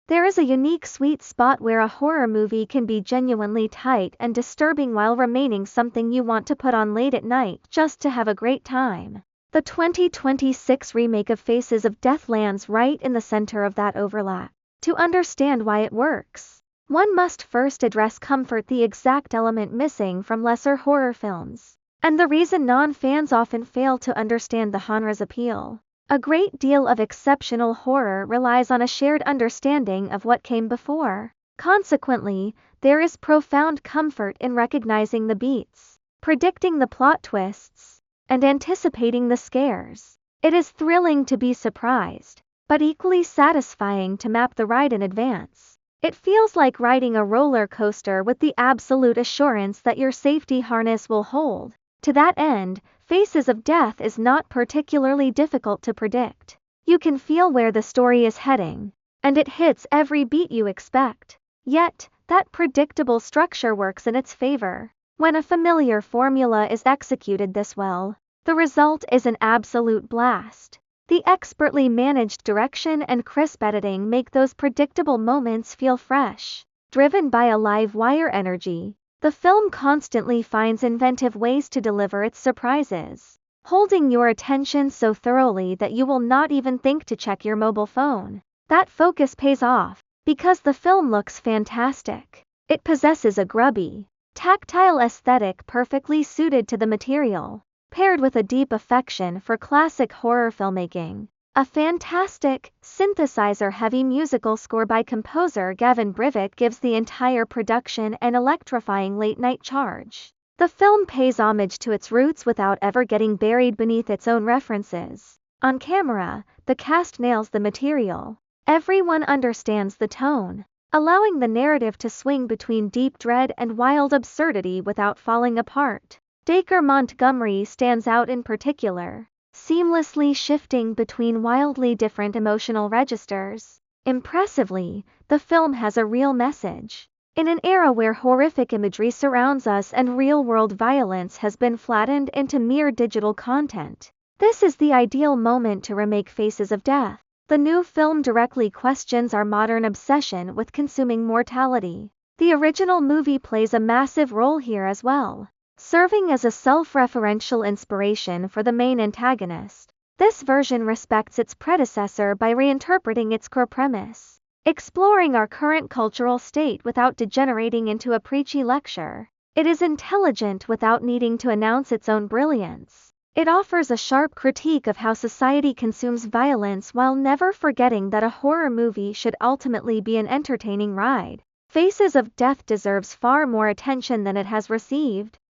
There is a unique sweet spot where a horror movie can be genuinely tight and disturbing while remaining something you want to put on late at night just to have a great time. The 2026 remake of Faces of Death lands right in the center of that overlap. To understand why it works, one must first address comfort, the exact element missing from lesser horror films, and the reason non-fans often fail to understand the genre's appeal. A great deal of exceptional horror relies on a shared understanding of what came before. Consequently, there is profound comfort in recognizing the beats, predicting the plot twists, and anticipating the scares. It is thrilling to be surprised, but equally satisfying to map the ride in advance. It feels like riding a roller coaster with the absolute assurance that your safety harness will hold. To that end, Faces of Death is not particularly difficult to predict. You can feel where the story is heading, and it hits every beat you expect. Yet, that predictable structure works in its favor. When a familiar formula is executed this well, the result is an absolute blast. The expertly managed direction and crisp editing make those predictable moments feel fresh. Driven by a live wire energy, the film constantly finds inventive ways to deliver its surprises, holding your attention so thoroughly that you will not even think to check your mobile phone. That focus pays off, because the film looks fantastic. It possesses a grubby, tactile aesthetic perfectly suited to the material, paired with a deep affection for classic horror filmmaking. A fantastic, synthesizer-heavy musical score by composer Gavin Brivik gives the entire production an electrifying late-night charge. The film pays homage to its roots without ever getting buried beneath its own references. On camera, the cast nails the material. Everyone understands the tone, allowing the narrative to swing between deep dread and wild absurdity without falling apart. Dacre Montgomery stands out in particular, seamlessly shifting between wildly different emotional registers. Impressively, the film has a real message. In an era where horrific imagery surrounds us and real-world violence has been flattened into mere digital content, this is the ideal moment to remake Faces of Death. The new film directly questions our modern obsession with consuming mortality. The original movie plays a massive role here as well, serving as a self-referential inspiration for the main antagonist. This version respects its predecessor by reinterpreting its core premise, exploring our current cultural state without degenerating into a preachy lecture. It is intelligent without needing to announce its own brilliance. It offers a sharp critique of how society consumes violence while never forgetting that a horror movie should ultimately be an entertaining ride. Faces of Death deserves far more attention than it has received.